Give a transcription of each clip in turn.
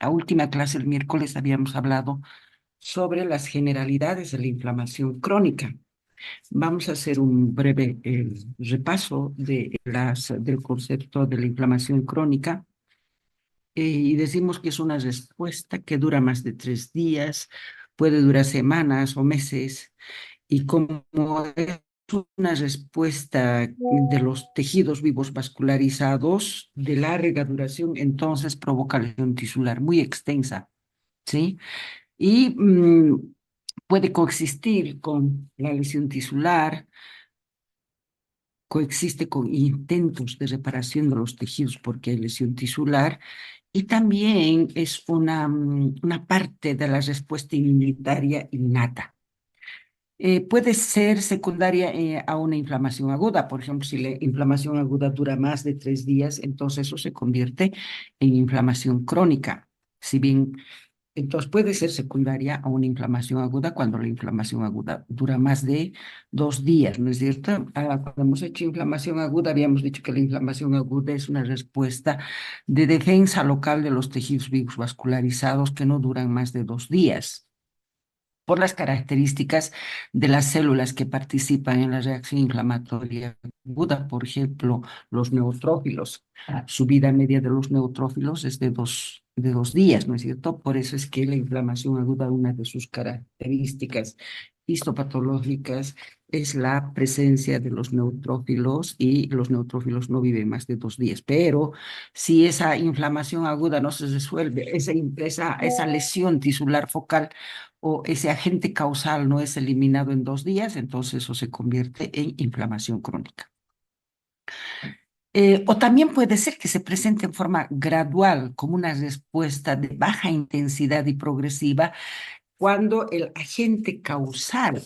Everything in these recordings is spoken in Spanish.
la última clase el miércoles habíamos hablado sobre las generalidades de la inflamación crónica. Vamos a hacer un breve repaso del concepto de la inflamación crónica y decimos que es una respuesta que dura más de 3 días, puede durar semanas o meses y como es una respuesta de los tejidos vivos vascularizados de larga duración, entonces provoca lesión tisular muy extensa, ¿sí? Y puede coexistir con la lesión tisular, coexiste con intentos de reparación de los tejidos porque hay lesión tisular y también es una parte de la respuesta inmunitaria innata. Puede ser secundaria a una inflamación aguda. Por ejemplo, si la inflamación aguda dura más de 3 días, entonces eso se convierte en inflamación crónica. Si bien entonces puede ser secundaria a una inflamación aguda cuando la inflamación aguda dura más de 2 días, ¿no es cierto? Cuando hemos hecho inflamación aguda, habíamos dicho que la inflamación aguda es una respuesta de defensa local de los tejidos vivos vascularizados que no duran más de 2 días por las características de las células que participan en la reacción inflamatoria aguda, por ejemplo, los neutrófilos. Su vida media de los neutrófilos es de dos días, ¿no es cierto? Por eso es que la inflamación aguda, una de sus características histopatológicas es la presencia de los neutrófilos y los neutrófilos no viven más de 2 días. Pero si esa inflamación aguda no se resuelve, esa lesión tisular focal o ese agente causal no es eliminado en 2 días, entonces eso se convierte en inflamación crónica. O también puede ser que se presente en forma gradual, como una respuesta de baja intensidad y progresiva, cuando el agente causal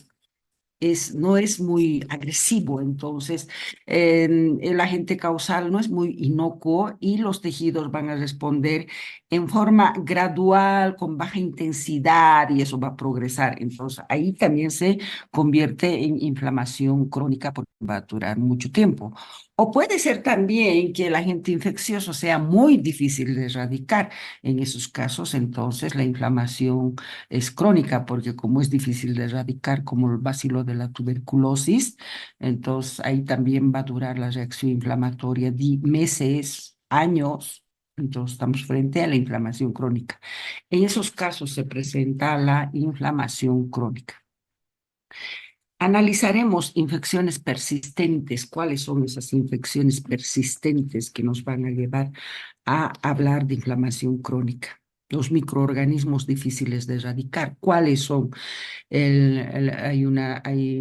no es muy agresivo, entonces el agente causal no es muy inocuo y los tejidos van a responder en forma gradual, con baja intensidad y eso va a progresar. Entonces ahí también se convierte en inflamación crónica porque va a durar mucho tiempo. O puede ser también que el agente infeccioso sea muy difícil de erradicar. En esos casos, entonces, la inflamación es crónica, porque como es difícil de erradicar, como el bacilo de la tuberculosis, entonces ahí también va a durar la reacción inflamatoria de meses, años. Entonces estamos frente a la inflamación crónica. En esos casos se presenta la inflamación crónica. Analizaremos infecciones persistentes, cuáles son esas infecciones persistentes que nos van a llevar a hablar de inflamación crónica. Los microorganismos difíciles de erradicar, ¿cuáles son? Hay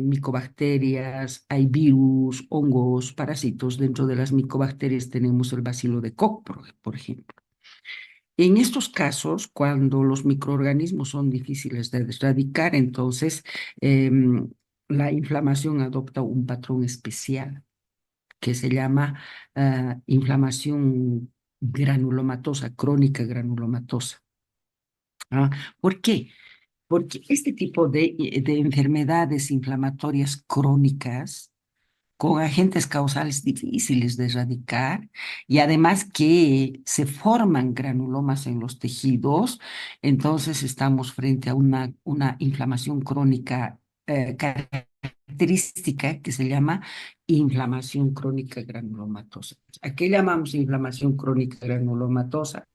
micobacterias, hay virus, hongos, parásitos. Dentro de las micobacterias tenemos el bacilo de Koch, por ejemplo. En estos casos, cuando los microorganismos son difíciles de erradicar, entonces la inflamación adopta un patrón especial que se llama inflamación granulomatosa, crónica granulomatosa. ¿Ah? ¿Por qué? Porque este tipo de enfermedades inflamatorias crónicas con agentes causales difíciles de erradicar y además que se forman granulomas en los tejidos, entonces estamos frente a una inflamación crónica característica que se llama inflamación crónica granulomatosa. ¿A qué llamamos inflamación crónica granulomatosa?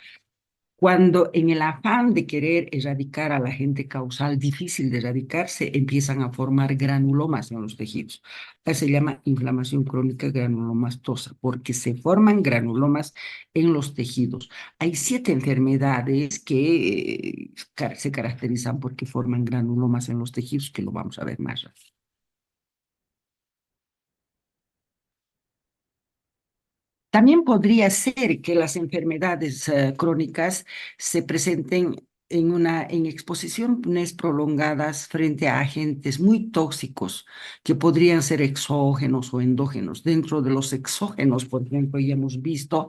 Cuando en el afán de querer erradicar al agente causal difícil de erradicarse, empiezan a formar granulomas en los tejidos. Se llama inflamación crónica granulomatosa, porque se forman granulomas en los tejidos. Hay 7 enfermedades que se caracterizan porque forman granulomas en los tejidos, que lo vamos a ver más rápido. También podría ser que las enfermedades crónicas se presenten en exposiciones prolongadas frente a agentes muy tóxicos que podrían ser exógenos o endógenos. Dentro de los exógenos, por ejemplo, ya hemos visto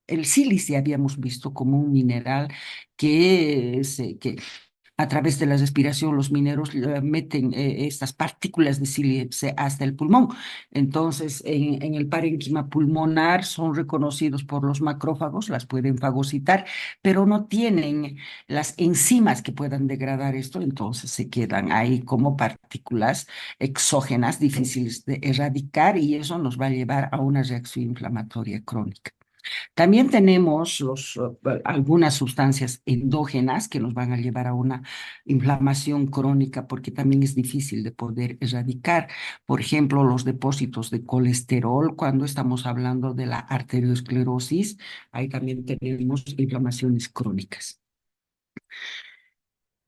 el sílice habíamos visto como un mineral que A través de la respiración, los mineros meten estas partículas de sílice hasta el pulmón. Entonces, en el parénquima pulmonar son reconocidos por los macrófagos, las pueden fagocitar, pero no tienen las enzimas que puedan degradar esto, entonces se quedan ahí como partículas exógenas difíciles de erradicar y eso nos va a llevar a una reacción inflamatoria crónica. También tenemos algunas sustancias endógenas que nos van a llevar a una inflamación crónica porque también es difícil de poder erradicar. Por ejemplo, los depósitos de colesterol, cuando estamos hablando de la arteriosclerosis, ahí también tenemos inflamaciones crónicas.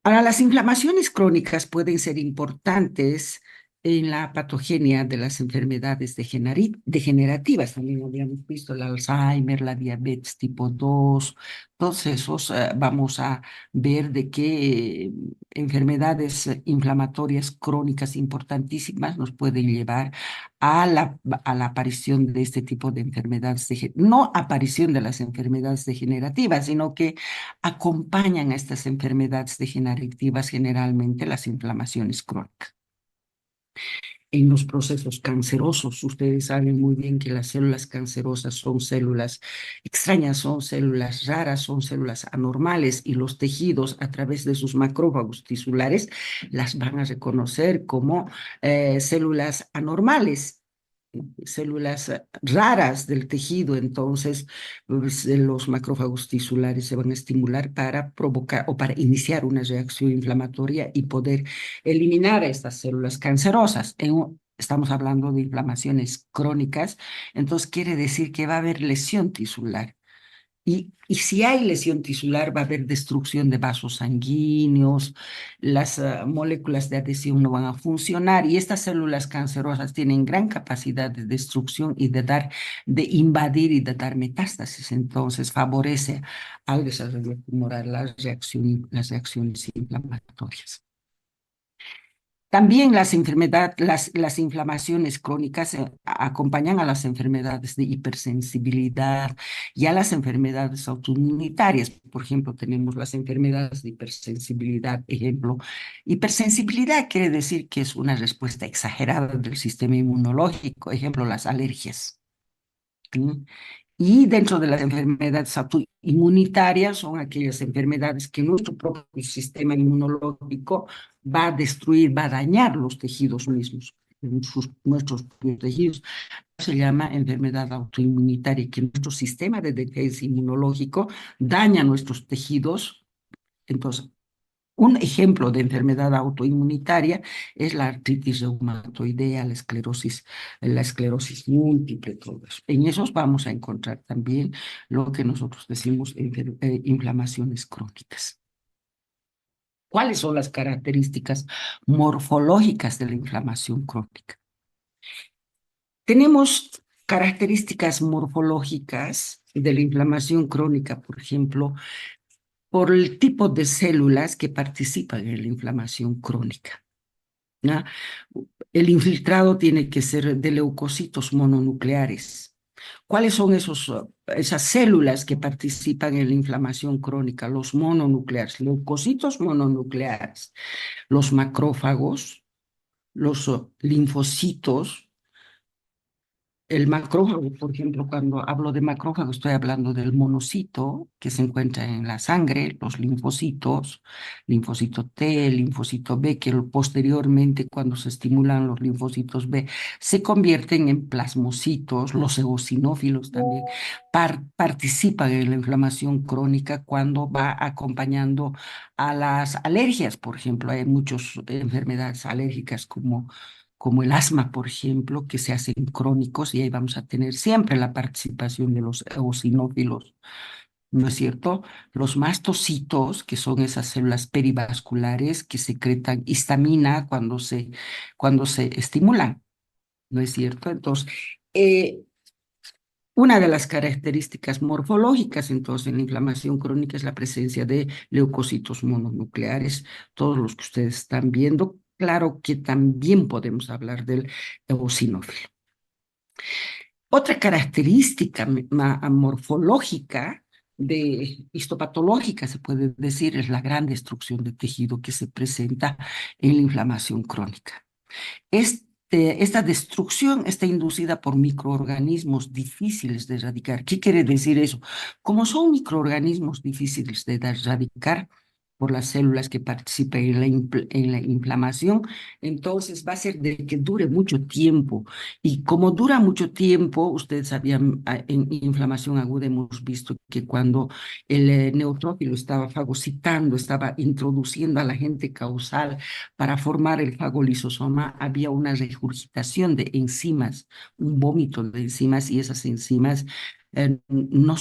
Ahora, las inflamaciones crónicas pueden ser importantes en la patogenia de las enfermedades degenerativas. También habíamos visto el Alzheimer, la diabetes tipo 2, todos esos vamos a ver de qué enfermedades inflamatorias crónicas importantísimas nos pueden llevar a la aparición de este tipo de enfermedades, no aparición de las enfermedades degenerativas, sino que acompañan a estas enfermedades degenerativas generalmente las inflamaciones crónicas. En los procesos cancerosos, ustedes saben muy bien que las células cancerosas son células extrañas, son células raras, son células anormales y los tejidos a través de sus macrófagos tisulares las van a reconocer como células anormales, células raras del tejido, entonces pues, los macrófagos tisulares se van a estimular para provocar o para iniciar una reacción inflamatoria y poder eliminar a estas células cancerosas. Estamos hablando de inflamaciones crónicas, entonces quiere decir que va a haber lesión tisular. Y si hay lesión tisular, va a haber destrucción de vasos sanguíneos, las moléculas de adhesión no van a funcionar y estas células cancerosas tienen gran capacidad de destrucción y de invadir y de dar metástasis. Entonces favorece al desarrollo tumoral las reacciones inflamatorias. También las inflamaciones crónicas acompañan a las enfermedades de hipersensibilidad y a las enfermedades autoinmunitarias. Por ejemplo, tenemos las enfermedades de hipersensibilidad. Ejemplo, hipersensibilidad quiere decir que es una respuesta exagerada del sistema inmunológico. Ejemplo, las alergias. ¿Sí? Y dentro de las enfermedades autoinmunitarias son aquellas enfermedades que nuestro propio sistema inmunológico va a destruir, va a dañar los tejidos mismos, nuestros propios tejidos. Se llama enfermedad autoinmunitaria, que nuestro sistema de defensa inmunológico daña nuestros tejidos. Entonces, un ejemplo de enfermedad autoinmunitaria es la artritis reumatoidea, la esclerosis múltiple, todo eso. En esos vamos a encontrar también lo que nosotros decimos inflamaciones crónicas. ¿Cuáles son las características morfológicas de la inflamación crónica? Tenemos características morfológicas de la inflamación crónica, por ejemplo, por el tipo de células que participan en la inflamación crónica. ¿Ya? El infiltrado tiene que ser de leucocitos mononucleares. ¿Cuáles son esas células que participan en la inflamación crónica? Los mononucleares, leucocitos mononucleares, los macrófagos, los linfocitos. El macrófago, por ejemplo, cuando hablo de macrófago, estoy hablando del monocito que se encuentra en la sangre, los linfocitos, linfocito T, linfocito B, que posteriormente, cuando se estimulan los linfocitos B, se convierten en plasmocitos, los eosinófilos también participan en la inflamación crónica cuando va acompañando a las alergias, por ejemplo, hay muchas enfermedades alérgicas como el asma, por ejemplo, que se hacen crónicos y ahí vamos a tener siempre la participación de los eosinófilos, ¿no es cierto? Los mastocitos, que son esas células perivasculares que secretan histamina cuando se estimulan, ¿no es cierto? Entonces, eh, una de las características morfológicas, entonces, en la inflamación crónica es la presencia de leucocitos mononucleares, todos los que ustedes están viendo. Claro que también podemos hablar del eosinófilo. Otra característica morfológica de histopatológica, se puede decir, es la gran destrucción de tejido que se presenta en la inflamación crónica. Esta destrucción está inducida por microorganismos difíciles de erradicar. ¿Qué quiere decir eso? Como son microorganismos difíciles de erradicar por las células que participan en la inflamación, entonces va a ser de que dure mucho tiempo. Y como dura mucho tiempo, ustedes sabían, en inflamación aguda hemos visto que cuando el neutrófilo estaba fagocitando, estaba introduciendo al agente causal para formar el fagolisosoma, había una regurgitación de enzimas, un vómito de enzimas, y esas enzimas no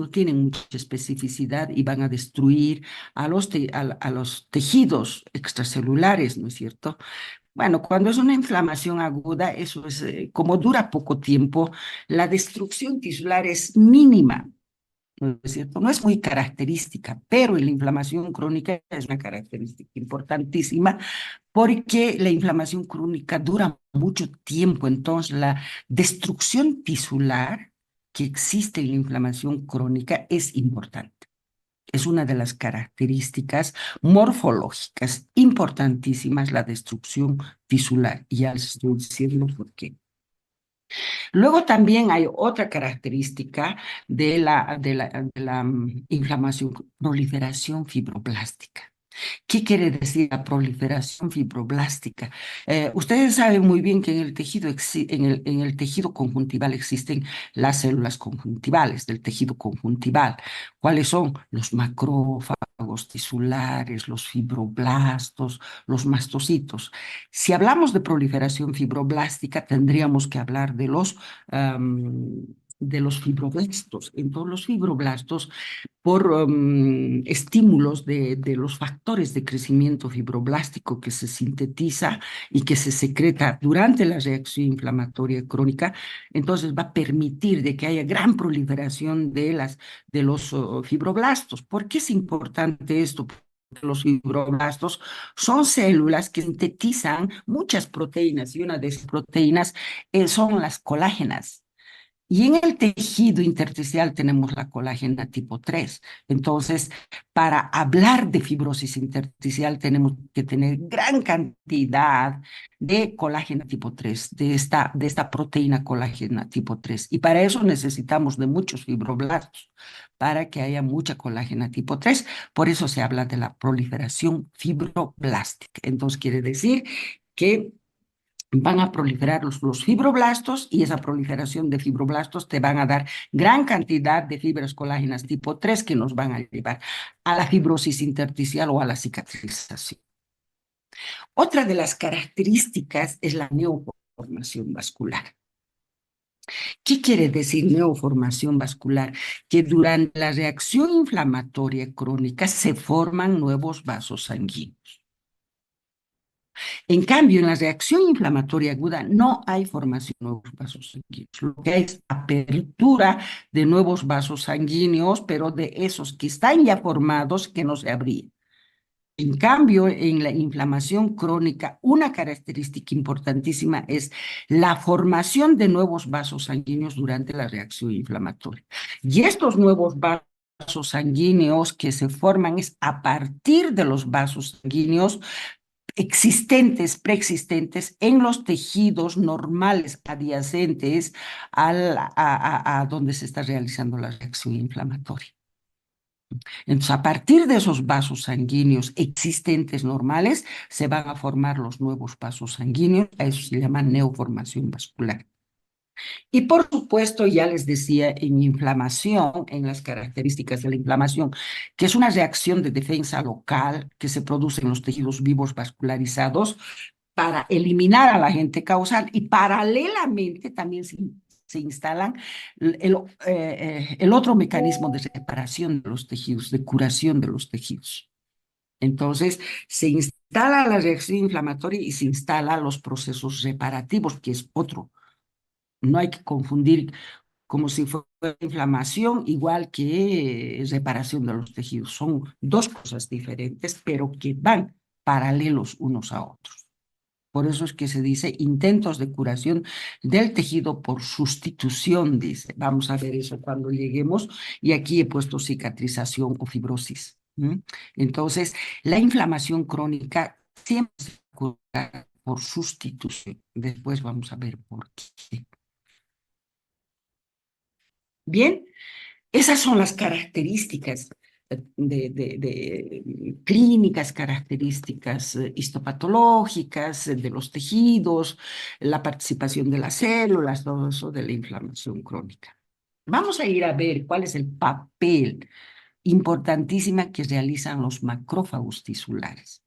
tienen mucha especificidad y van a destruir a los tejidos extracelulares, ¿no es cierto? Bueno, cuando es una inflamación aguda, eso es, como dura poco tiempo, la destrucción tisular es mínima. ¿No es cierto? No es muy característica, pero en la inflamación crónica es una característica importantísima porque la inflamación crónica dura mucho tiempo. Entonces, la destrucción tisular que existe en la inflamación crónica es importante. Es una de las características morfológicas importantísimas, la destrucción tisular. Y ya les estoy diciendo por qué. Luego también hay otra característica de la inflamación, proliferación fibroblástica. ¿Qué quiere decir la proliferación fibroblástica? Ustedes saben muy bien que en el tejido conjuntival existen las células conjuntivales del tejido conjuntival. ¿Cuáles son? Los macrófagos tisulares, los fibroblastos, los mastocitos. Si hablamos de proliferación fibroblástica, tendríamos que hablar de los fibroblastos. En todos los fibroblastos, por estímulos de los factores de crecimiento fibroblástico que se sintetiza y que se secreta durante la reacción inflamatoria crónica, entonces va a permitir de que haya gran proliferación de los fibroblastos. ¿Por qué es importante esto? Porque los fibroblastos son células que sintetizan muchas proteínas y una de esas proteínas son las colágenas. Y en el tejido intersticial tenemos la colágena tipo 3. Entonces, para hablar de fibrosis intersticial tenemos que tener gran cantidad de colágena tipo 3, de esta proteína colágena tipo 3. Y para eso necesitamos de muchos fibroblastos, para que haya mucha colágena tipo 3. Por eso se habla de la proliferación fibroblástica. Entonces, quiere decir que van a proliferar los fibroblastos, y esa proliferación de fibroblastos te van a dar gran cantidad de fibras colágenas tipo 3 que nos van a llevar a la fibrosis intersticial o a la cicatrización. Otra de las características es la neoformación vascular. ¿Qué quiere decir neoformación vascular? Que durante la reacción inflamatoria crónica se forman nuevos vasos sanguíneos. En cambio, en la reacción inflamatoria aguda no hay formación de nuevos vasos sanguíneos. Lo que hay es apertura de nuevos vasos sanguíneos, pero de esos que están ya formados que no se abrían. En cambio, en la inflamación crónica, una característica importantísima es la formación de nuevos vasos sanguíneos durante la reacción inflamatoria. Y estos nuevos vasos sanguíneos que se forman es a partir de los vasos sanguíneos preexistentes en los tejidos normales adyacentes a donde se está realizando la reacción inflamatoria. Entonces, a partir de esos vasos sanguíneos existentes normales, se van a formar los nuevos vasos sanguíneos. A eso se llama neoformación vascular. Y por supuesto, ya les decía, en inflamación, en las características de la inflamación, que es una reacción de defensa local que se produce en los tejidos vivos vascularizados para eliminar al agente causal, y paralelamente también se instalan el otro mecanismo de reparación de los tejidos, de curación de los tejidos. Entonces, se instala la reacción inflamatoria y se instalan los procesos reparativos, que es otro. No hay que confundir como si fuera inflamación, igual que reparación de los tejidos. Son dos cosas diferentes, pero que van paralelos unos a otros. Por eso es que se dice intentos de curación del tejido por sustitución, dice. Vamos a ver eso cuando lleguemos. Y aquí he puesto cicatrización o fibrosis. Entonces, la inflamación crónica siempre se cura por sustitución. Después vamos a ver por qué. Bien, esas son las características clínicas, características histopatológicas de los tejidos, la participación de las células, todo eso de la inflamación crónica. Vamos a ir a ver cuál es el papel importantísimo que realizan los macrófagos tisulares.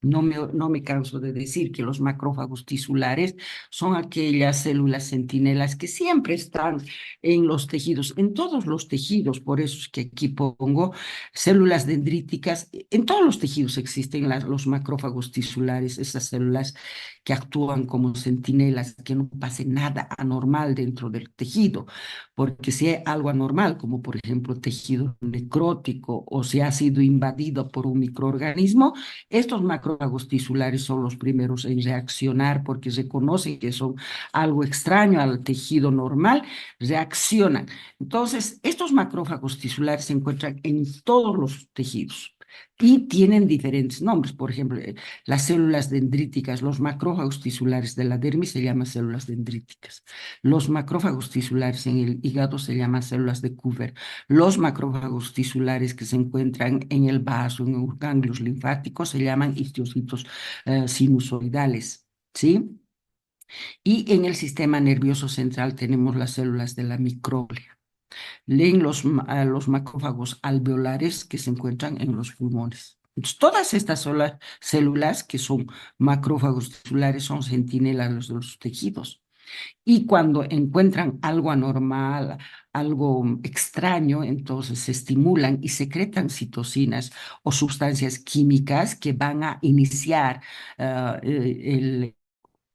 No me canso de decir que los macrófagos tisulares son aquellas células centinelas que siempre están en los tejidos, en todos los tejidos, por eso es que aquí pongo células dendríticas. En todos los tejidos existen los macrófagos tisulares, esas células que actúan como centinelas, que no pase nada anormal dentro del tejido, porque si hay algo anormal, como por ejemplo tejido necrótico o si ha sido invadido por un microorganismo, estos macrófagos tisulares son los primeros en reaccionar porque reconocen que son algo extraño al tejido normal, reaccionan. Entonces, estos macrófagos tisulares se encuentran en todos los tejidos y tienen diferentes nombres. Por ejemplo, las células dendríticas, los macrófagos tisulares de la dermis se llaman células dendríticas. Los macrófagos tisulares en el hígado se llaman células de Coover. Los macrófagos tisulares que se encuentran en el vaso, en los ganglios linfáticos, se llaman histiocytos sinusoidales, ¿sí? Y en el sistema nervioso central tenemos las células de la microglia. Leen los macrófagos alveolares que se encuentran en los pulmones. Entonces, todas estas células que son macrófagos tisulares son centinelas de los tejidos. Y cuando encuentran algo anormal, algo extraño, entonces se estimulan y secretan citocinas o sustancias químicas que van a iniciar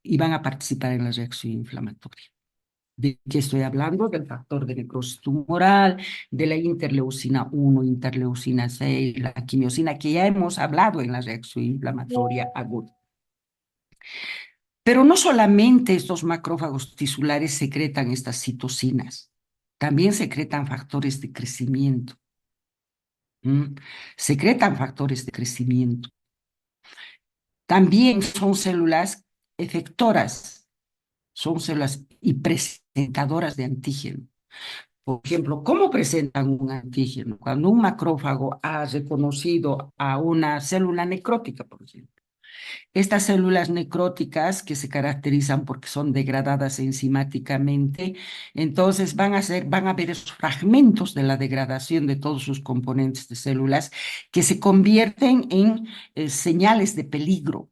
y van a participar en la reacción inflamatoria. ¿De qué estoy hablando? Del factor de necrosis tumoral, de la interleucina 1, interleucina 6, la quimiosina, que ya hemos hablado en la reacción inflamatoria aguda. Pero no solamente estos macrófagos tisulares secretan estas citocinas, también secretan factores de crecimiento. Secretan factores de crecimiento. También son células efectoras, son células y presentadoras de antígeno. Por ejemplo, ¿cómo presentan un antígeno? Cuando un macrófago ha reconocido a una célula necrótica, por ejemplo. Estas células necróticas que se caracterizan porque son degradadas enzimáticamente, entonces van a ver esos fragmentos de la degradación de todos sus componentes de células que se convierten en señales de peligro.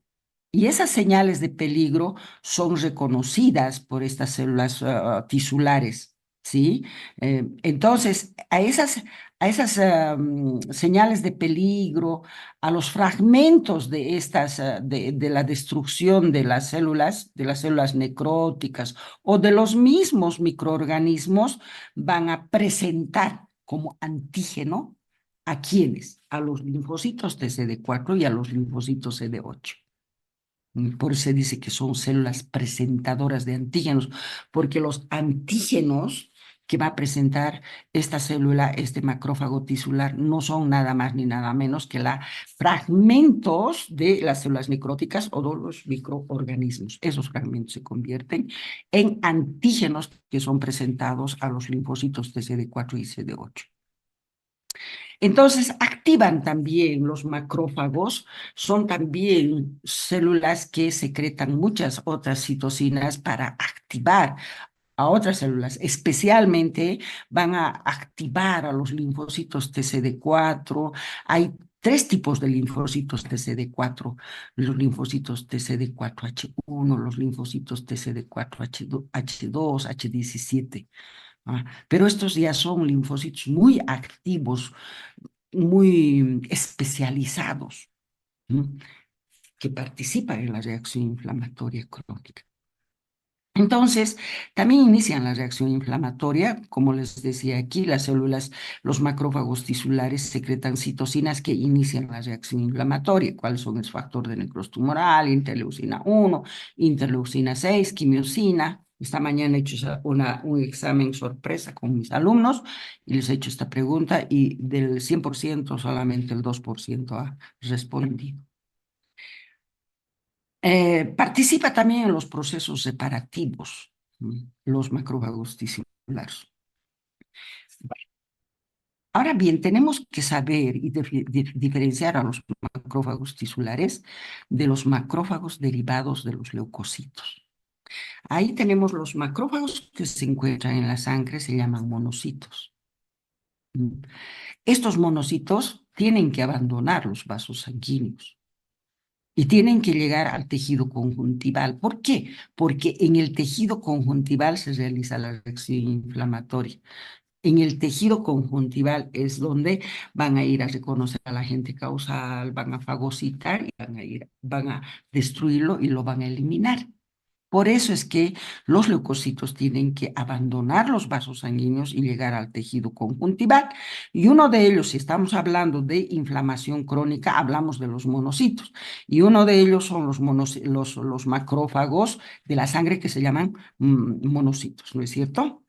Y esas señales de peligro son reconocidas por estas células tisulares, ¿sí? Entonces, a esas señales de peligro, a los fragmentos de estas, de la destrucción de las células necróticas o de los mismos microorganismos, van a presentar como antígeno ¿a quiénes? A los linfocitos T CD4 y a los linfocitos CD8. Por eso se dice que son células presentadoras de antígenos, porque los antígenos que va a presentar esta célula, este macrófago tisular, no son nada más ni nada menos que fragmentos de las células necróticas o de los microorganismos. Esos fragmentos se convierten en antígenos que son presentados a los linfocitos de CD4 y CD8. Entonces, activan también los macrófagos, son también células que secretan muchas otras citocinas para activar a otras células, especialmente van a activar a los linfocitos TCD4. Hay tres tipos de linfocitos TCD4, los linfocitos TCD4H1, los linfocitos TCD4H2, H17. Pero estos ya son linfocitos muy activos, muy especializados, ¿no? Que participan en la reacción inflamatoria crónica. Entonces, también inician la reacción inflamatoria. Como les decía aquí, las células, los macrófagos tisulares secretan citocinas que inician la reacción inflamatoria. ¿Cuáles son? El factor de necrosis tumoral, interleucina 1, interleucina 6, quimiosina. Esta mañana he hecho un examen sorpresa con mis alumnos y les he hecho esta pregunta y del 100% solamente el 2% ha respondido. Participa también en los procesos separativos, los macrófagos tisulares. Ahora bien, tenemos que saber y diferenciar a los macrófagos tisulares de los macrófagos derivados de los leucocitos. Ahí tenemos los macrófagos que se encuentran en la sangre, se llaman monocitos. Estos monocitos tienen que abandonar los vasos sanguíneos y tienen que llegar al tejido conjuntival. ¿Por qué? Porque en el tejido conjuntival se realiza la reacción inflamatoria. En el tejido conjuntival es donde van a ir a reconocer al agente causal, van a fagocitar y van a destruirlo y lo van a eliminar. Por eso es que los leucocitos tienen que abandonar los vasos sanguíneos y llegar al tejido conjuntival. Y uno de ellos, si estamos hablando de inflamación crónica, hablamos de los monocitos. Y uno de ellos son los macrófagos de la sangre que se llaman monocitos, ¿no es cierto?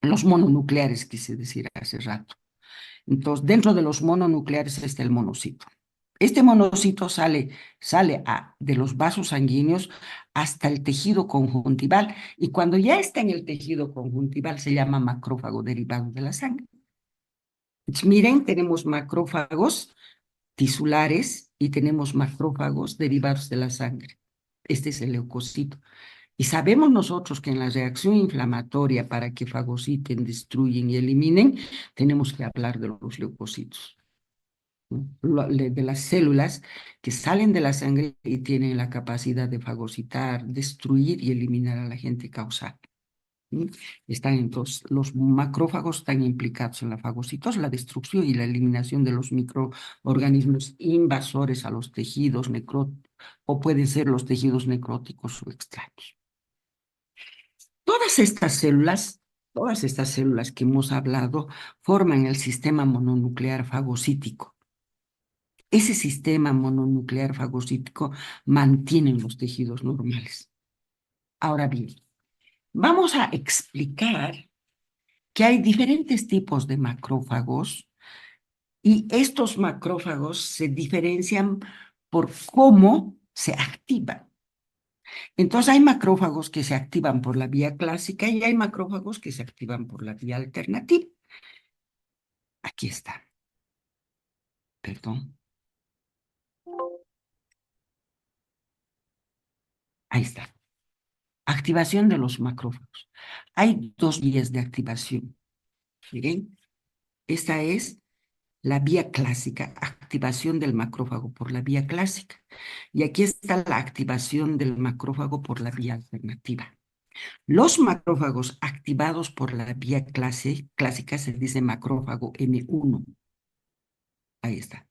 Los mononucleares, quise decir hace rato. Entonces, dentro de los mononucleares está el monocito. Este monocito sale de los vasos sanguíneos hasta el tejido conjuntival y cuando ya está en el tejido conjuntival se llama macrófago derivado de la sangre. Entonces, miren, tenemos macrófagos tisulares y tenemos macrófagos derivados de la sangre. Este es el leucocito. Y sabemos nosotros que en la reacción inflamatoria para que fagociten, destruyen y eliminen, tenemos que hablar de los leucocitos, ¿no? De las células que salen de la sangre y tienen la capacidad de fagocitar, destruir y eliminar al agente causal. ¿Sí? Están entonces, los macrófagos están implicados en la fagocitosis, la destrucción y la eliminación de los microorganismos invasores a los tejidos necróticos, o pueden ser los tejidos necróticos o extraños. Todas estas células que hemos hablado forman el sistema mononuclear fagocítico. Ese sistema mononuclear fagocítico mantiene los tejidos normales. Ahora bien, vamos a explicar que hay diferentes tipos de macrófagos y estos macrófagos se diferencian por cómo se activan. Entonces hay macrófagos que se activan por la vía clásica y hay macrófagos que se activan por la vía alternativa. Aquí está. Perdón. Ahí está. Activación de los macrófagos. Hay dos vías de activación. Miren, esta es la vía clásica, activación del macrófago por la vía clásica. Y aquí está la activación del macrófago por la vía alternativa. Los macrófagos activados por la vía clásica se dice macrófago M1. Ahí está,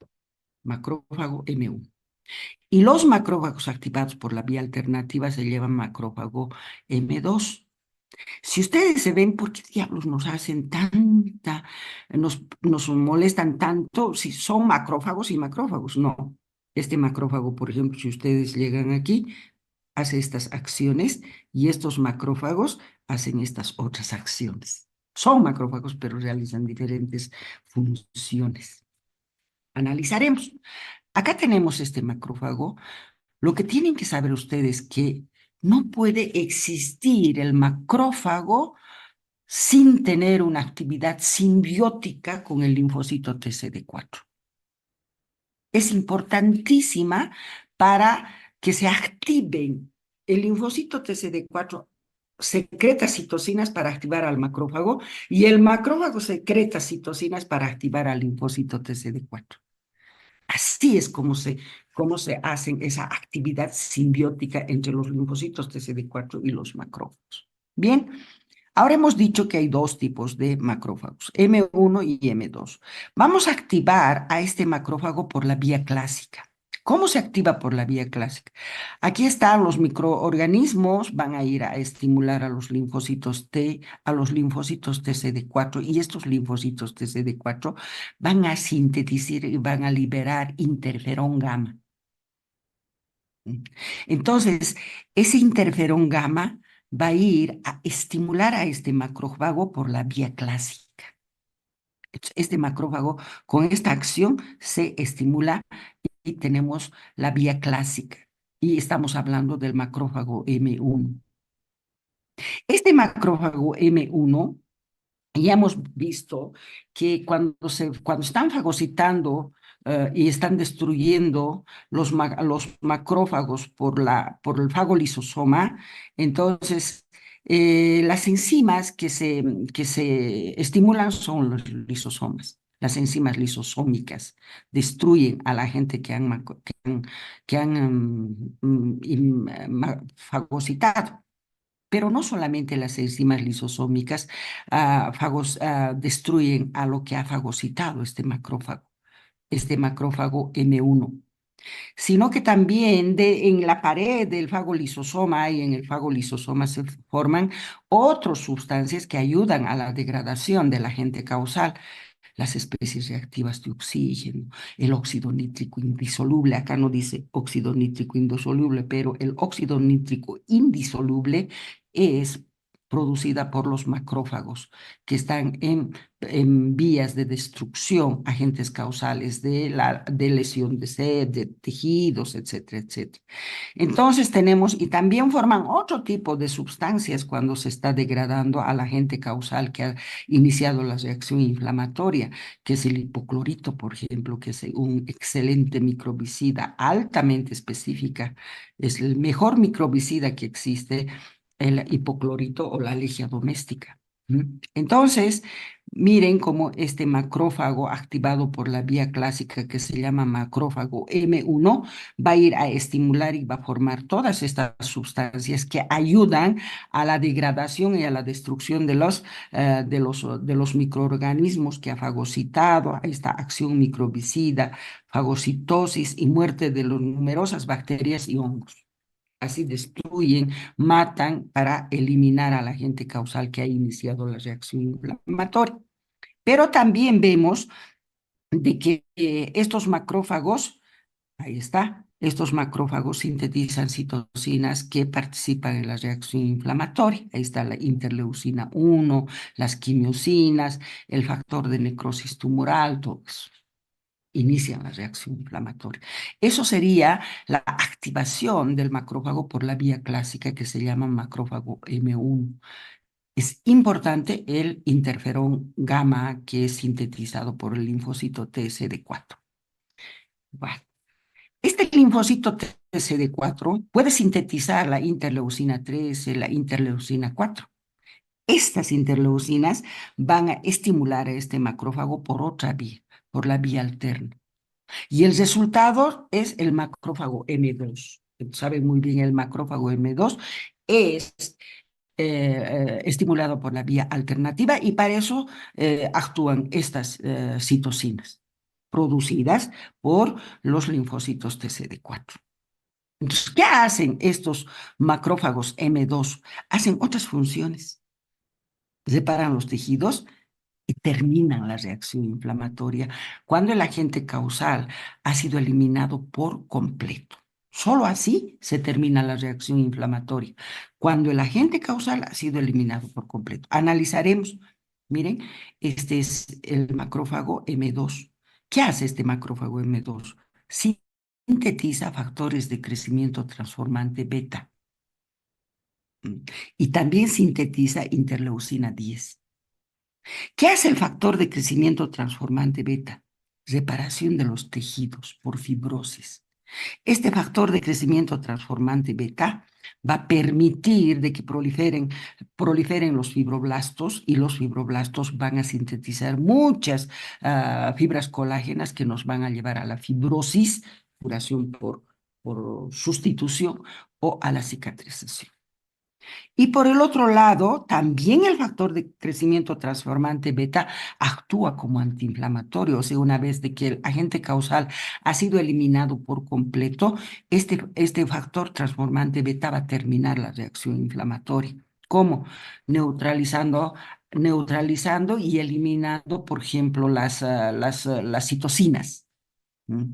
macrófago M1. Y los macrófagos activados por la vía alternativa se llaman macrófago M2. Si ustedes se ven, ¿por qué diablos nos molestan tanto si son macrófagos y macrófagos? No. Este macrófago, por ejemplo, si ustedes llegan aquí, hace estas acciones y estos macrófagos hacen estas otras acciones. Son macrófagos, pero realizan diferentes funciones. Analizaremos. Acá tenemos este macrófago. Lo que tienen que saber ustedes es que no puede existir el macrófago sin tener una actividad simbiótica con el linfocito TCD4. Es importantísima para que se activen. El linfocito TCD4 secreta citocinas para activar al macrófago y el macrófago secreta citocinas para activar al linfocito TCD4. Así es como se hacen esa actividad simbiótica entre los linfocitos TCD4 y los macrófagos. Bien, ahora hemos dicho que hay dos tipos de macrófagos, M1 y M2. Vamos a activar a este macrófago por la vía clásica. ¿Cómo se activa por la vía clásica? Aquí están los microorganismos, van a ir a estimular a los linfocitos T, a los linfocitos TCD4, y estos linfocitos TCD4 van a sintetizar y van a liberar interferón gamma. Entonces, ese interferón gamma va a ir a estimular a este macrófago por la vía clásica. Este macrófago, con esta acción, se estimula y tenemos la vía clásica. Y estamos hablando del macrófago M1. Este macrófago M1, ya hemos visto que cuando están fagocitando y están destruyendo los macrófagos por el fagolisosoma, entonces las enzimas que se estimulan son los lisosomas. Las enzimas lisosómicas destruyen a la gente que han fagocitado. Pero no solamente las enzimas lisosómicas destruyen a lo que ha fagocitado este macrófago M1, sino que también en la pared del fagolisosoma y en el fagolisosoma se forman otras sustancias que ayudan a la degradación del agente causal, las especies reactivas de oxígeno, el óxido nítrico indisoluble. Acá no dice óxido nítrico indisoluble, pero el óxido nítrico indisoluble es producida por los macrófagos que están en vías de destrucción, agentes causales de lesión de sed, de tejidos, etcétera, etcétera. Entonces tenemos, y también forman otro tipo de sustancias cuando se está degradando al agente causal que ha iniciado la reacción inflamatoria, que es el hipoclorito, por ejemplo, que es un excelente microbicida, altamente específica, es el mejor microbicida que existe, el hipoclorito o la ligia doméstica. Entonces, miren cómo este macrófago activado por la vía clásica que se llama macrófago M1 va a ir a estimular y va a formar todas estas sustancias que ayudan a la degradación y a la destrucción de los microorganismos que ha fagocitado, a esta acción microbicida, fagocitosis y muerte de las numerosas bacterias y hongos. Así destruyen, matan para eliminar al agente causal que ha iniciado la reacción inflamatoria. Pero también vemos de que estos macrófagos, ahí está, estos macrófagos sintetizan citocinas que participan en la reacción inflamatoria. Ahí está la interleucina 1, las quimiosinas, el factor de necrosis tumoral, todo eso inician la reacción inflamatoria. Eso sería la activación del macrófago por la vía clásica que se llama macrófago M1. Es importante el interferón gamma que es sintetizado por el linfocito TSD4. Bueno, este linfocito TSD4 puede sintetizar la interleucina 13, la interleucina 4. Estas interleucinas van a estimular a este macrófago por otra vía, por la vía alterna. Y el resultado es el macrófago M2. Sabe muy bien, el macrófago M2 es estimulado por la vía alternativa y para eso actúan estas citocinas producidas por los linfocitos TCD4. Entonces, ¿qué hacen estos macrófagos M2? Hacen otras funciones. Reparan los tejidos y terminan la reacción inflamatoria cuando el agente causal ha sido eliminado por completo. Solo así se termina la reacción inflamatoria, cuando el agente causal ha sido eliminado por completo. Analizaremos, miren, este es el macrófago M2. ¿Qué hace este macrófago M2? Sintetiza factores de crecimiento transformante beta y también sintetiza interleucina 10. ¿Qué hace el factor de crecimiento transformante beta? Reparación de los tejidos por fibrosis. Este factor de crecimiento transformante beta va a permitir de que proliferen los fibroblastos y los fibroblastos van a sintetizar muchas fibras colágenas que nos van a llevar a la fibrosis, curación por sustitución o a la cicatrización. Y por el otro lado, también el factor de crecimiento transformante beta actúa como antiinflamatorio. O sea, una vez de que el agente causal ha sido eliminado por completo, este factor transformante beta va a terminar la reacción inflamatoria. ¿Cómo? Neutralizando, neutralizando y eliminando, por ejemplo, las citocinas. ¿Mm?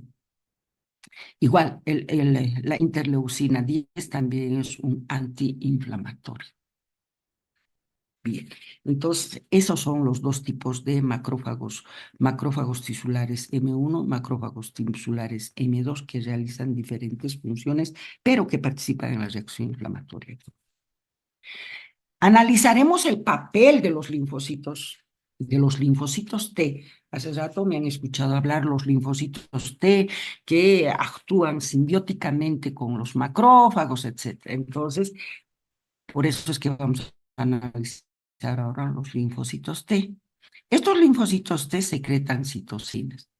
Igual, la interleucina 10 también es un antiinflamatorio. Bien, entonces esos son los dos tipos de macrófagos, macrófagos tisulares M1, macrófagos tisulares M2, que realizan diferentes funciones, pero que participan en la reacción inflamatoria. Analizaremos el papel de los linfocitos T. Hace rato me han escuchado hablar los linfocitos T que actúan simbióticamente con los macrófagos, etc. Entonces, por eso es que vamos a analizar ahora los linfocitos T. Estos linfocitos T secretan citocinas.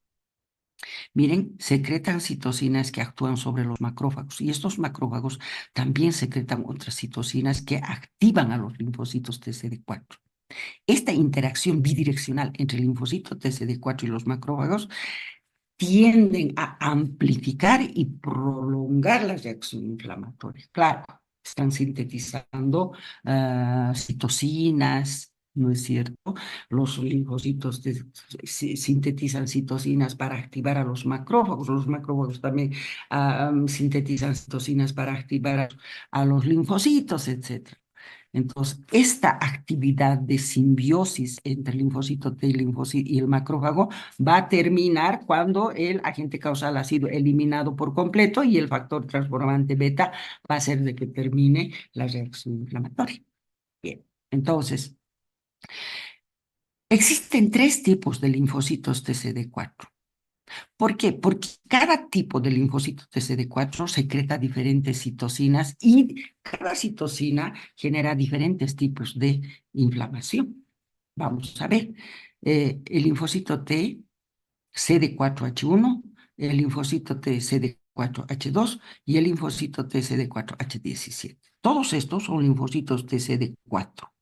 Miren, secretan citocinas que actúan sobre los macrófagos y estos macrófagos también secretan otras citocinas que activan a los linfocitos TCD4. Esta interacción bidireccional entre el linfocito TCD4 y los macrófagos tienden a amplificar y prolongar la reacción inflamatoria. Claro, están sintetizando citocinas, ¿no es cierto? Los linfocitos sintetizan citocinas para activar a los macrófagos también sintetizan citocinas para activar a los linfocitos, etc. Entonces, esta actividad de simbiosis entre el linfocito T y el macrófago va a terminar cuando el agente causal ha sido eliminado por completo y el factor transformante beta va a ser de que termine la reacción inflamatoria. Bien, entonces, existen tres tipos de linfocitos TCD4. ¿Por qué? Porque cada tipo de linfocito TCD4 secreta diferentes citocinas y cada citocina genera diferentes tipos de inflamación. Vamos a ver, el linfocito T CD4H1, el linfocito T CD4H2 y el linfocito T CD4H17. Todos estos son linfocitos TCD4,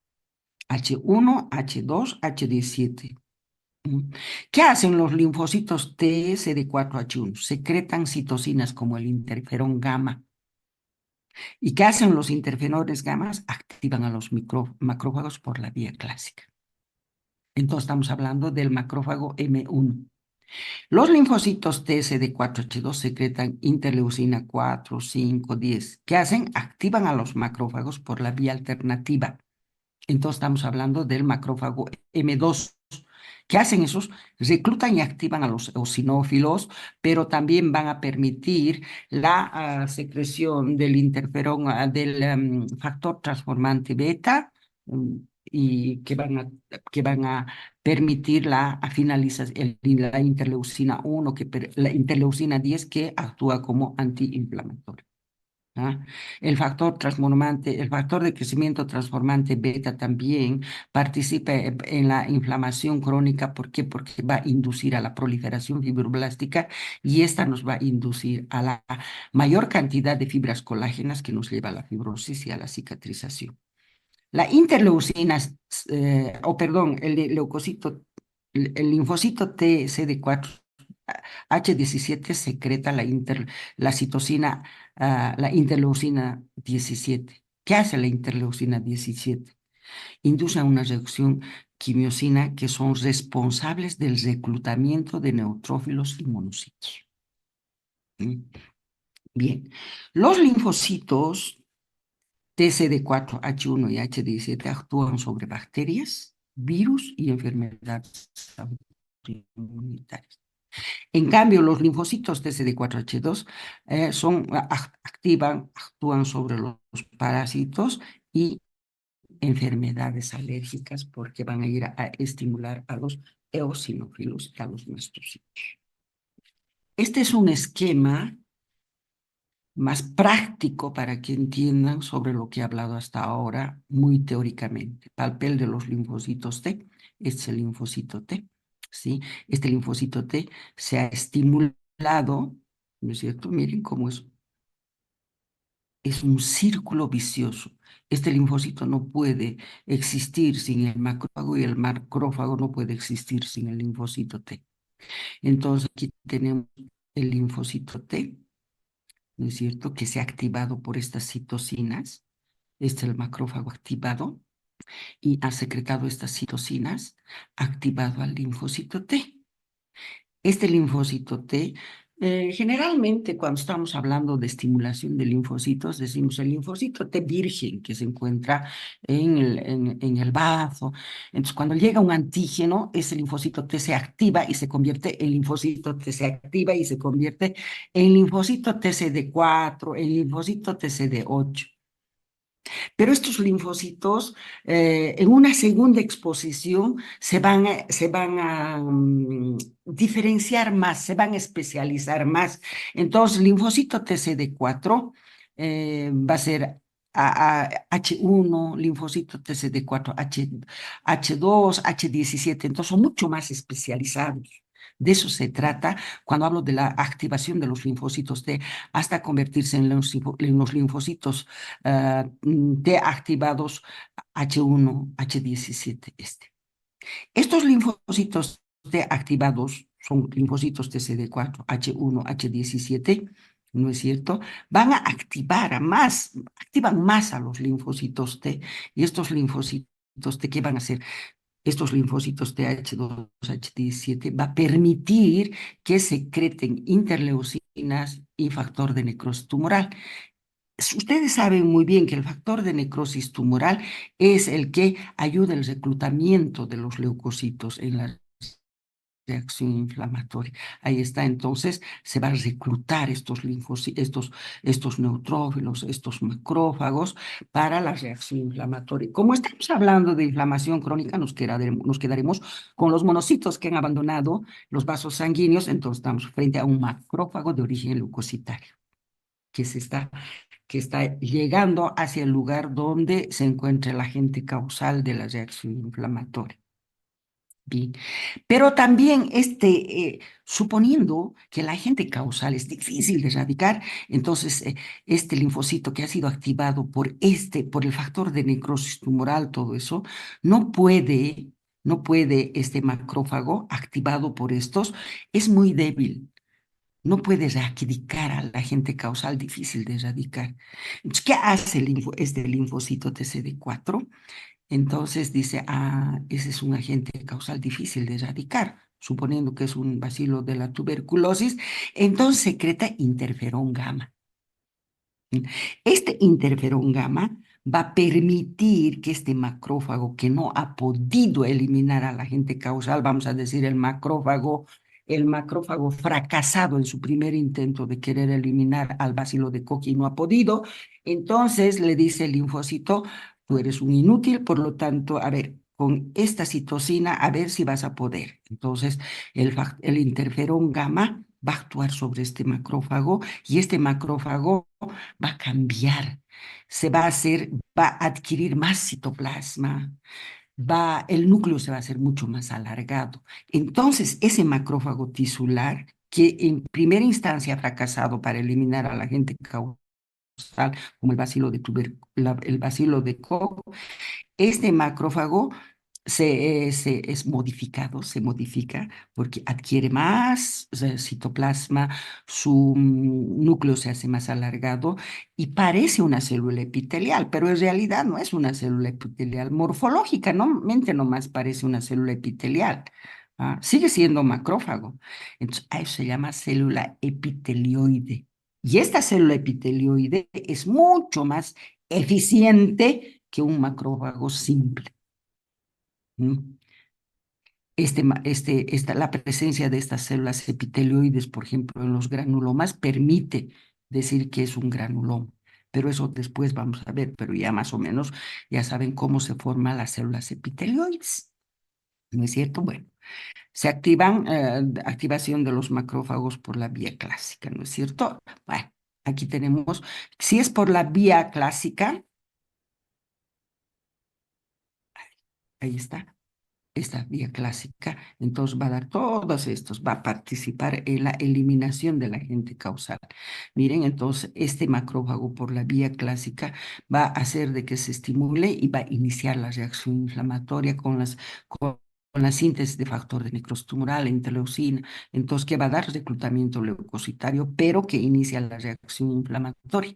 H1, H2, H17. ¿Qué hacen los linfocitos TSD4H1? Secretan citocinas como el interferón gamma. ¿Y qué hacen los interferones gamma? Activan a los macrófagos por la vía clásica. Entonces estamos hablando del macrófago M1. Los linfocitos TSD4H2 secretan interleucina 4, 5, 10. ¿Qué hacen? Activan a los macrófagos por la vía alternativa. Entonces estamos hablando del macrófago M2. ¿Qué hacen esos? Reclutan y activan a los eosinófilos, pero también van a permitir la secreción del interferón, del factor transformante beta, y que van a permitir la finalización, la interleucina 1, la interleucina 10 que actúa como antiinflamatorio. ¿Ah? El factor de crecimiento transformante beta también participa en la inflamación crónica. ¿Por qué? Porque va a inducir a la proliferación fibroblástica y esta nos va a inducir a la mayor cantidad de fibras colágenas que nos lleva a la fibrosis y a la cicatrización. La interleucina, perdón, el leucocito, el linfocito TCD4 H17 secreta la citocina, la interleucina 17. ¿Qué hace la interleucina 17? Induce a una reacción quimiosina que son responsables del reclutamiento de neutrófilos y monocitos. ¿Mm? Bien, los linfocitos TCD4, H1 y H17 actúan sobre bacterias, virus y enfermedades autoinmunitarias. En cambio, los linfocitos TCD4H2 actúan sobre los parásitos y enfermedades alérgicas porque van a ir a estimular a los eosinófilos y a los mastocitos. Este es un esquema más práctico para que entiendan sobre lo que he hablado hasta ahora, muy teóricamente. Papel de los linfocitos T, este es el linfocito T, ¿sí? Este linfocito T se ha estimulado, ¿no es cierto? Miren cómo es Es un círculo vicioso. Este linfocito no puede existir sin el macrófago y el macrófago no puede existir sin el linfocito T. Entonces aquí tenemos el linfocito T, ¿no es cierto?, que se ha activado por estas citocinas. Este es el macrófago activado y ha secretado estas citocinas, activado al linfocito T. Este linfocito T, generalmente cuando estamos hablando de estimulación de linfocitos, decimos el linfocito T virgen que se encuentra en el bazo. Entonces, cuando llega un antígeno, ese linfocito T se activa y se convierte en linfocito T, se activa y se convierte en linfocito TCD4, en linfocito TCD8. Pero estos linfocitos, en una segunda exposición, se van a diferenciar más, se van a especializar más. Entonces, linfocito TCD4 va a ser H1, linfocito TCD4, H2, H17, entonces son mucho más especializados. De eso se trata cuando hablo de la activación de los linfocitos T hasta convertirse en los linfocitos T activados H1, H17. Estos linfocitos T activados son linfocitos TCD4, H1, H17, ¿no es cierto? Van a activar activan más a los linfocitos T. Y estos linfocitos T, ¿qué van a hacer? Estos linfocitos TH2, H17, va a permitir que secreten interleucinas y factor de necrosis tumoral. Ustedes saben muy bien que el factor de necrosis tumoral es el que ayuda al reclutamiento de los leucocitos en la reacción inflamatoria. Ahí está, entonces se va a reclutar estos linfocitos, estos neutrófilos, estos macrófagos para la reacción inflamatoria. Como estamos hablando de inflamación crónica, nos quedaremos con los monocitos que han abandonado los vasos sanguíneos, entonces estamos frente a un macrófago de origen leucocitario que que está llegando hacia el lugar donde se encuentra el agente causal de la reacción inflamatoria. Bien, pero también suponiendo que el agente causal es difícil de erradicar, entonces este linfocito que ha sido activado por el factor de necrosis tumoral, todo eso, no puede este macrófago activado por estos, es muy débil. No puede erradicar al agente causal difícil de erradicar. Entonces, ¿qué hace este linfocito TCD4? Entonces dice, ese es un agente causal difícil de erradicar, suponiendo que es un bacilo de la tuberculosis, entonces secreta interferón gamma. Este interferón gamma va a permitir que este macrófago que no ha podido eliminar al agente causal, vamos a decir el macrófago fracasado en su primer intento de querer eliminar al bacilo de Koch y no ha podido, entonces le dice el linfocito, tú eres un inútil, por lo tanto, a ver, con esta citocina, a ver si vas a poder. Entonces, el interferón gamma va a actuar sobre este macrófago y este macrófago va a cambiar, va a adquirir más citoplasma, el núcleo se va a hacer mucho más alargado. Entonces, ese macrófago tisular, que en primera instancia ha fracasado para eliminar al agente causal, como el bacilo de Koch, este macrófago es modificado, se modifica porque adquiere más citoplasma, su núcleo se hace más alargado y parece una célula epitelial, pero en realidad no es una célula epitelial morfológica, no mente nomás parece una célula epitelial. Sigue siendo macrófago. Entonces, a eso se llama célula epitelioide. Y esta célula epitelioide es mucho más eficiente que un macrófago simple. ¿Mm? La presencia de estas células epitelioides, por ejemplo, en los granulomas, permite decir que es un granuloma. Pero eso después vamos a ver, pero ya más o menos ya saben cómo se forman las células epitelioides. ¿No es cierto? Bueno, se activación de los macrófagos por la vía clásica, ¿no es cierto? Bueno, aquí tenemos, si es por la vía clásica, ahí está. esta vía clásica, entonces va a dar todos estos, va a participar en la eliminación del agente causal. Miren, entonces este macrófago por la vía clásica va a hacer de que se estimule y va a iniciar la reacción inflamatoria con la síntesis de factor de necrosis tumoral, interleucina, entonces que va a dar reclutamiento leucocitario, pero que inicia la reacción inflamatoria.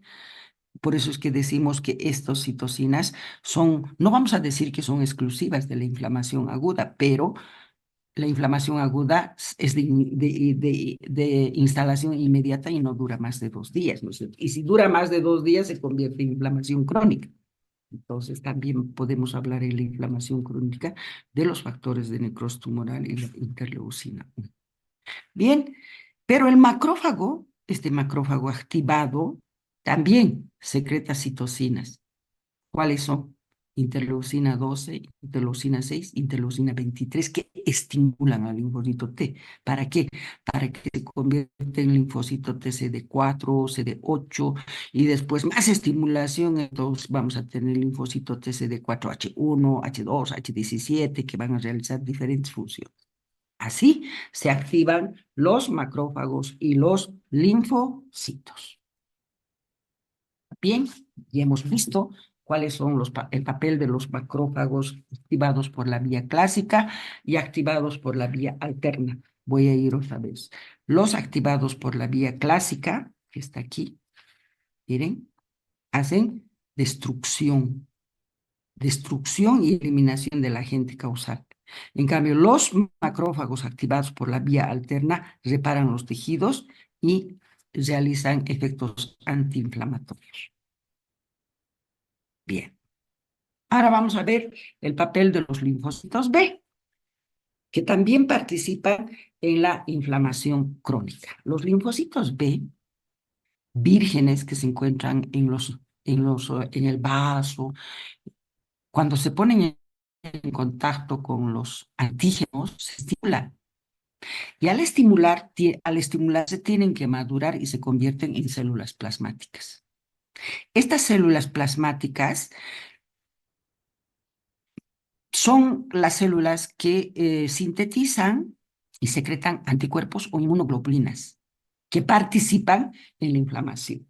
Por eso es que decimos que estas citocinas son, no vamos a decir que son exclusivas de la inflamación aguda, pero la inflamación aguda es de instalación inmediata y no dura más de 2 días, ¿no es cierto? Y si dura más de 2 días se convierte en inflamación crónica. Entonces también podemos hablar en la inflamación crónica de los factores de necrosis tumoral y la interleucina 1. Bien, pero el macrófago, este macrófago activado, también secreta citocinas. ¿Cuáles son? Interleucina 12, interleucina 6, interleucina 23, que estimulan al linfocito T. ¿Para qué? Para que se convierta en linfocito T CD4, CD8, y después más estimulación, entonces vamos a tener linfocito T CD4H1, H2, H17, que van a realizar diferentes funciones. Así se activan los macrófagos y los linfocitos. Bien, y hemos visto cuáles son el papel de los macrófagos activados por la vía clásica y activados por la vía alterna. Voy a ir otra vez. Los activados por la vía clásica, que está aquí, miren, hacen destrucción y eliminación del agente causal. En cambio, los macrófagos activados por la vía alterna reparan los tejidos y realizan efectos antiinflamatorios. Bien. Ahora vamos a ver el papel de los linfocitos B, que también participan en la inflamación crónica. Los linfocitos B, vírgenes que se encuentran en el vaso, cuando se ponen en contacto con los antígenos, se estimulan. Y al estimularse tienen que madurar y se convierten en células plasmáticas. Estas células plasmáticas son las células que sintetizan y secretan anticuerpos o inmunoglobulinas que participan en la inflamación.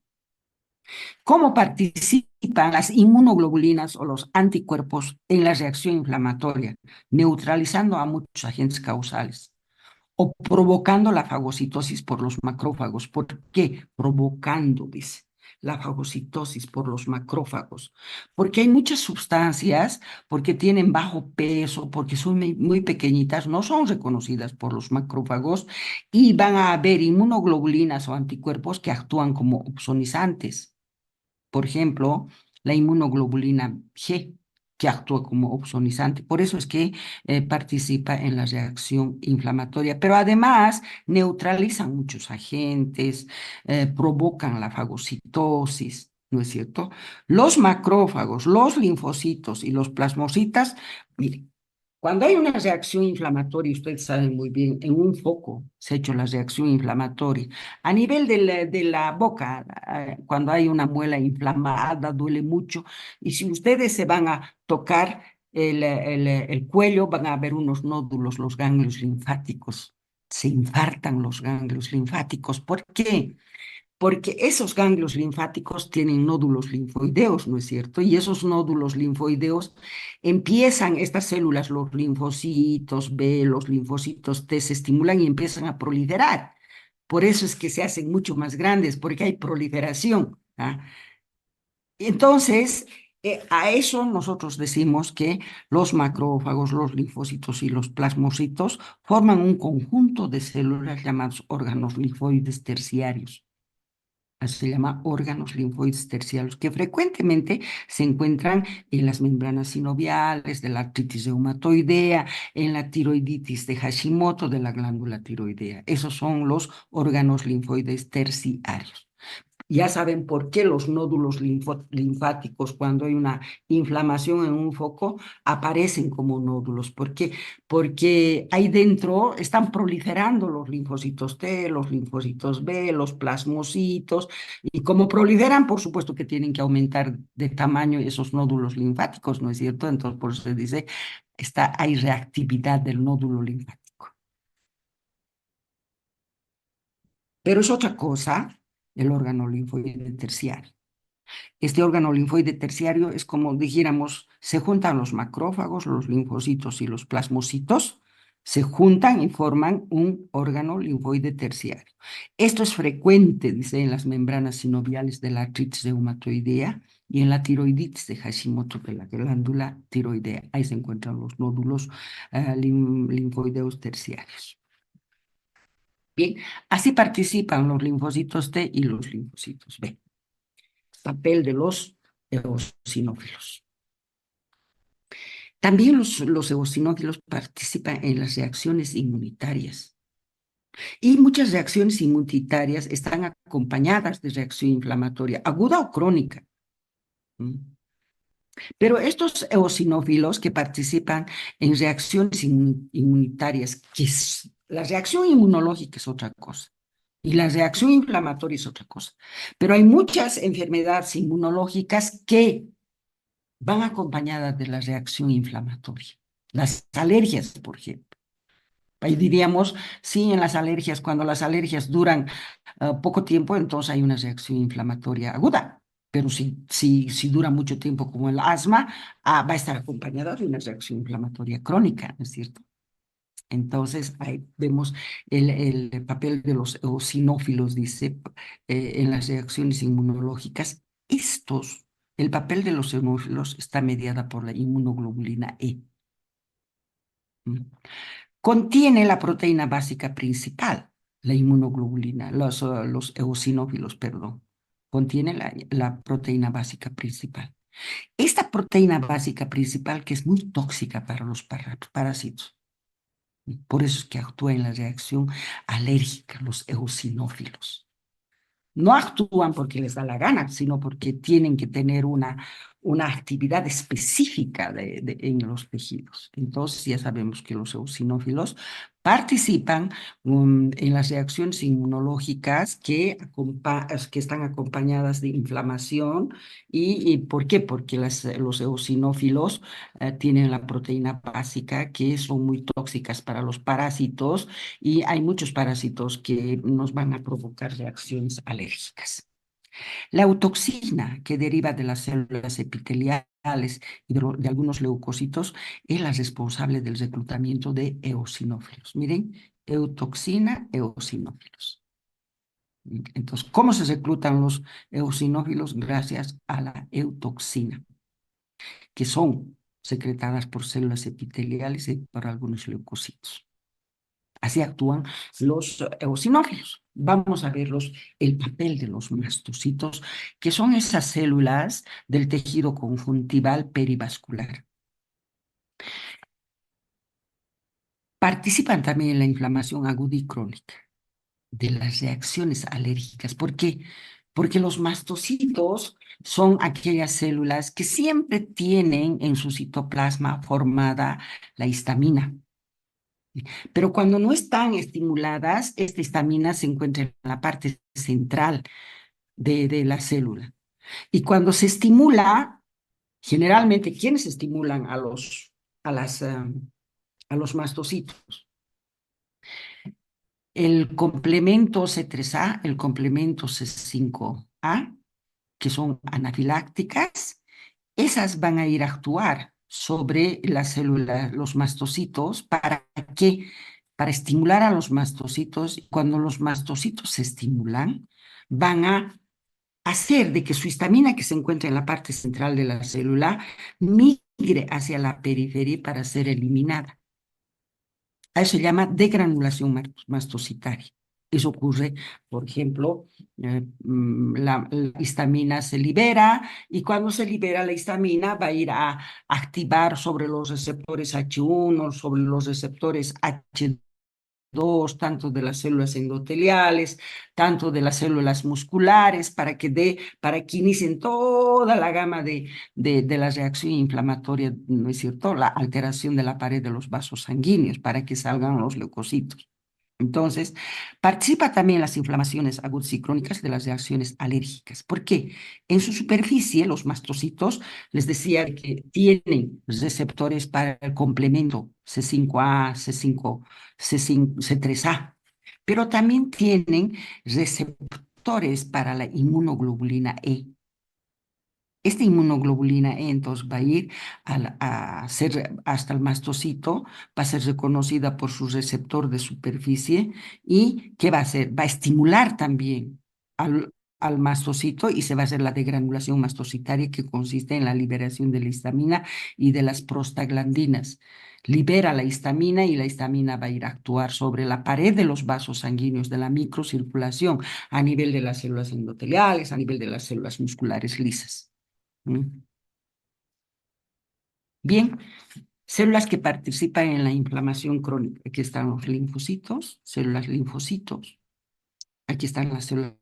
¿Cómo participan las inmunoglobulinas o los anticuerpos en la reacción inflamatoria? Neutralizando a muchos agentes causales o provocando la fagocitosis por los macrófagos. ¿Por qué? Provocando, dice, la fagocitosis por los macrófagos. Porque hay muchas sustancias, porque tienen bajo peso, porque son muy pequeñitas, no son reconocidas por los macrófagos y van a haber inmunoglobulinas o anticuerpos que actúan como opsonizantes. Por ejemplo, la inmunoglobulina G, que actúa como opsonizante. Por eso es que participa en la reacción inflamatoria. Pero además neutralizan muchos agentes, provocan la fagocitosis, ¿no es cierto? Los macrófagos, los linfocitos y los plasmocitas, miren, cuando hay una reacción inflamatoria, ustedes saben muy bien, en un foco se ha hecho la reacción inflamatoria. A nivel de la boca, cuando hay una muela inflamada, duele mucho. Y si ustedes se van a tocar el cuello, van a ver unos nódulos, los ganglios linfáticos. Se infartan los ganglios linfáticos. ¿Por qué? Porque esos ganglios linfáticos tienen nódulos linfoideos, ¿no es cierto? Y esos nódulos linfoideos empiezan, estas células, los linfocitos B, los linfocitos T, se estimulan y empiezan a proliferar. Por eso es que se hacen mucho más grandes, porque hay proliferación. ¿Ah? Entonces, a eso nosotros decimos que los macrófagos, los linfocitos y los plasmocitos forman un conjunto de células llamados órganos linfoides terciarios. Se llama órganos linfoides terciarios, que frecuentemente se encuentran en las membranas sinoviales de la artritis reumatoidea, en la tiroiditis de Hashimoto de la glándula tiroidea. Esos son los órganos linfoides terciarios. Ya saben por qué los nódulos linfáticos, cuando hay una inflamación en un foco, aparecen como nódulos. ¿Por qué? Porque ahí dentro están proliferando los linfocitos T, los linfocitos B, los plasmocitos, y como proliferan, por supuesto que tienen que aumentar de tamaño esos nódulos linfáticos, ¿no es cierto? Entonces, por eso se dice, hay reactividad del nódulo linfático. Pero es otra cosa el órgano linfoide terciario. Este órgano linfoide terciario es como dijéramos, se juntan los macrófagos, los linfocitos y los plasmocitos, se juntan y forman un órgano linfoide terciario. Esto es frecuente, dice, en las membranas sinoviales de la artritis reumatoidea y en la tiroiditis de Hashimoto de la glándula tiroidea. Ahí se encuentran los nódulos linfoideos terciarios. Bien, así participan los linfocitos T y los linfocitos B. Papel de los eosinófilos. También los eosinófilos participan en las reacciones inmunitarias. Y muchas reacciones inmunitarias están acompañadas de reacción inflamatoria, aguda o crónica. Pero estos eosinófilos que participan en reacciones inmunitarias, la reacción inmunológica es otra cosa. Y la reacción inflamatoria es otra cosa. Pero hay muchas enfermedades inmunológicas que van acompañadas de la reacción inflamatoria. Las alergias, por ejemplo. Ahí diríamos, sí, en las alergias, cuando las alergias duran poco tiempo, entonces hay una reacción inflamatoria aguda. Pero si dura mucho tiempo, como el asma, va a estar acompañada de una reacción inflamatoria crónica, ¿no es cierto? Entonces, ahí vemos el papel de los eosinófilos, dice, en las reacciones inmunológicas. El papel de los eosinófilos está mediada por la inmunoglobulina E. Contiene la proteína básica principal, la inmunoglobulina, los eosinófilos, perdón. Contiene la proteína básica principal. Esta proteína básica principal que es muy tóxica para los parásitos. Por eso es que actúa en la reacción alérgica, los eosinófilos. No actúan porque les da la gana, sino porque tienen que tener una actividad específica en los tejidos. Entonces ya sabemos que los eosinófilos participan en las reacciones inmunológicas que están acompañadas de inflamación. ¿Y por qué? Porque los eosinófilos tienen la proteína básica que son muy tóxicas para los parásitos y hay muchos parásitos que nos van a provocar reacciones alérgicas. La eutoxina, que deriva de las células epiteliales y de algunos leucocitos, es la responsable del reclutamiento de eosinófilos. Miren, eutoxina, eosinófilos. Entonces, ¿cómo se reclutan los eosinófilos? Gracias a la eutoxina, que son secretadas por células epiteliales y por algunos leucocitos. Así actúan los eosinófilos. Vamos a ver el papel de los mastocitos, que son esas células del tejido conjuntival perivascular. Participan también en la inflamación aguda y crónica de las reacciones alérgicas. ¿Por qué? Porque los mastocitos son aquellas células que siempre tienen en su citoplasma formada la histamina. Pero cuando no están estimuladas, esta histamina se encuentra en la parte central de la célula. Y cuando se estimula, generalmente, ¿quiénes estimulan a los mastocitos? El complemento C3A, el complemento C5A, que son anafilácticas, esas van a ir a actuar sobre la célula, los mastocitos, ¿para qué? Para estimular a los mastocitos. Y cuando los mastocitos se estimulan, van a hacer de que su histamina, que se encuentra en la parte central de la célula, migre hacia la periferia para ser eliminada. A eso se llama degranulación mastocitaria. Eso ocurre, por ejemplo, la histamina se libera y cuando se libera la histamina va a ir a activar sobre los receptores H1, sobre los receptores H2 CD2, tanto de las células endoteliales, tanto de las células musculares, para que inicien toda la gama de la reacción inflamatoria, ¿no es cierto? La alteración de la pared de los vasos sanguíneos, para que salgan los leucocitos. Entonces, participa también en las inflamaciones agudas y crónicas de las reacciones alérgicas. ¿Por qué? En su superficie, los mastocitos, les decía que tienen receptores para el complemento C5A, C3A, pero también tienen receptores para la inmunoglobulina E. Esta inmunoglobulina E entonces va a ir a ser hasta el mastocito, va a ser reconocida por su receptor de superficie y ¿qué va a hacer? Va a estimular también al mastocito y se va a hacer la degranulación mastocitaria que consiste en la liberación de la histamina y de las prostaglandinas. Libera la histamina y la histamina va a ir a actuar sobre la pared de los vasos sanguíneos de la microcirculación a nivel de las células endoteliales, a nivel de las células musculares lisas. Mm. Bien, células que participan en la inflamación crónica. Aquí están los linfocitos, células linfocitos. Aquí están las células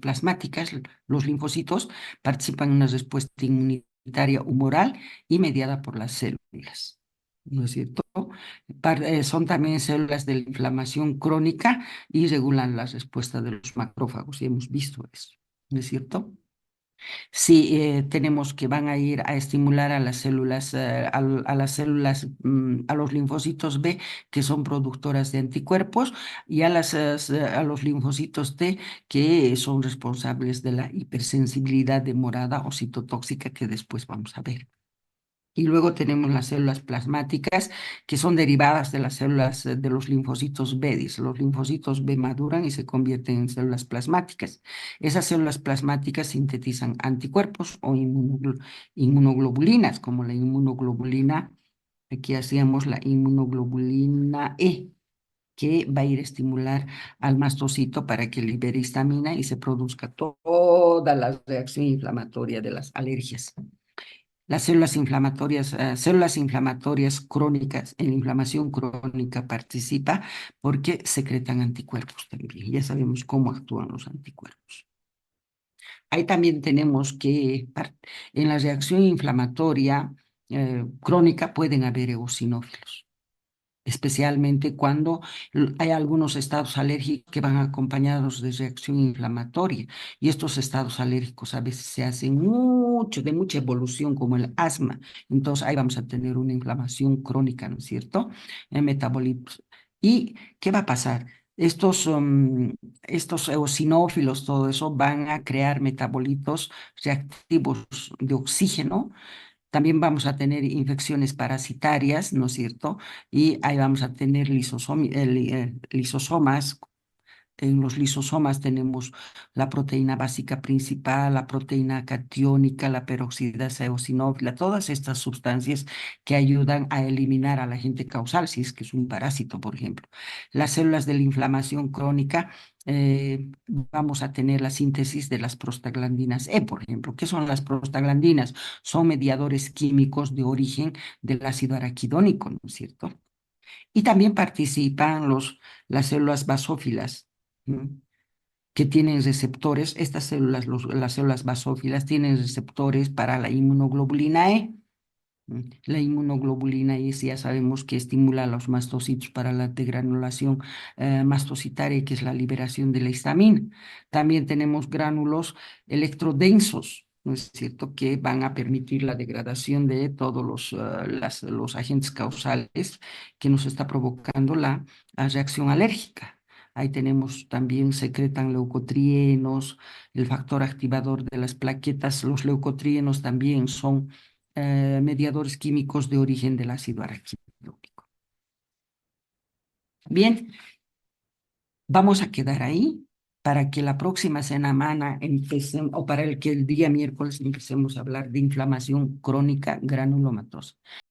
plasmáticas. Los linfocitos participan en una respuesta inmunitaria humoral y mediada por las células. ¿No es cierto? Son también células de la inflamación crónica y regulan la respuesta de los macrófagos. Y hemos visto eso. ¿No es cierto? Sí, tenemos que van a ir a estimular a las células, a las células, a los linfocitos B, que son productoras de anticuerpos, y a los linfocitos T, que son responsables de la hipersensibilidad de morada o citotóxica, que después vamos a ver. Y luego tenemos las células plasmáticas, que son derivadas de las células de los linfocitos B. Dice, los linfocitos B maduran y se convierten en células plasmáticas. Esas células plasmáticas sintetizan anticuerpos o inmunoglobulinas, como la inmunoglobulina, aquí hacíamos la inmunoglobulina E, que va a ir a estimular al mastocito para que libere histamina y se produzca toda la reacción inflamatoria de las alergias. Las células inflamatorias crónicas, en la inflamación crónica participa porque secretan anticuerpos también. Ya sabemos cómo actúan los anticuerpos. Ahí también tenemos que en la reacción inflamatoria crónica pueden haber eosinófilos, especialmente cuando hay algunos estados alérgicos que van acompañados de reacción inflamatoria. Y estos estados alérgicos a veces se hacen de mucha evolución, como el asma. Entonces ahí vamos a tener una inflamación crónica, ¿no es cierto? En metabolitos. ¿Y qué va a pasar? Estos eosinófilos, todo eso, van a crear metabolitos reactivos de oxígeno. También vamos a tener infecciones parasitarias, ¿no es cierto? Y ahí vamos a tener lisosomas. En los lisosomas tenemos la proteína básica principal, la proteína catiónica, la peroxidasa eosinófila, todas estas sustancias que ayudan a eliminar al agente causal, si es que es un parásito, por ejemplo. Las células de la inflamación crónica, vamos a tener la síntesis de las prostaglandinas E, por ejemplo. ¿Qué son las prostaglandinas? Son mediadores químicos de origen del ácido araquidónico, ¿no es cierto? Y también participan las células basófilas, ¿no? Que tienen receptores. Estas células, las células basófilas, tienen receptores para la inmunoglobulina E. La inmunoglobulina E, sí, ya sabemos que estimula a los mastocitos para la degranulación mastocitaria, que es la liberación de la histamina. También tenemos gránulos electrodensos, ¿no es cierto?, que van a permitir la degradación de todos los agentes causales que nos está provocando la reacción alérgica. Ahí tenemos también, secretan leucotrienos, el factor activador de las plaquetas. Los leucotrienos también son mediadores químicos de origen del ácido araquidónico. Bien, vamos a quedar ahí para que la próxima semana empecemos, o para el que el día miércoles empecemos a hablar de inflamación crónica granulomatosa.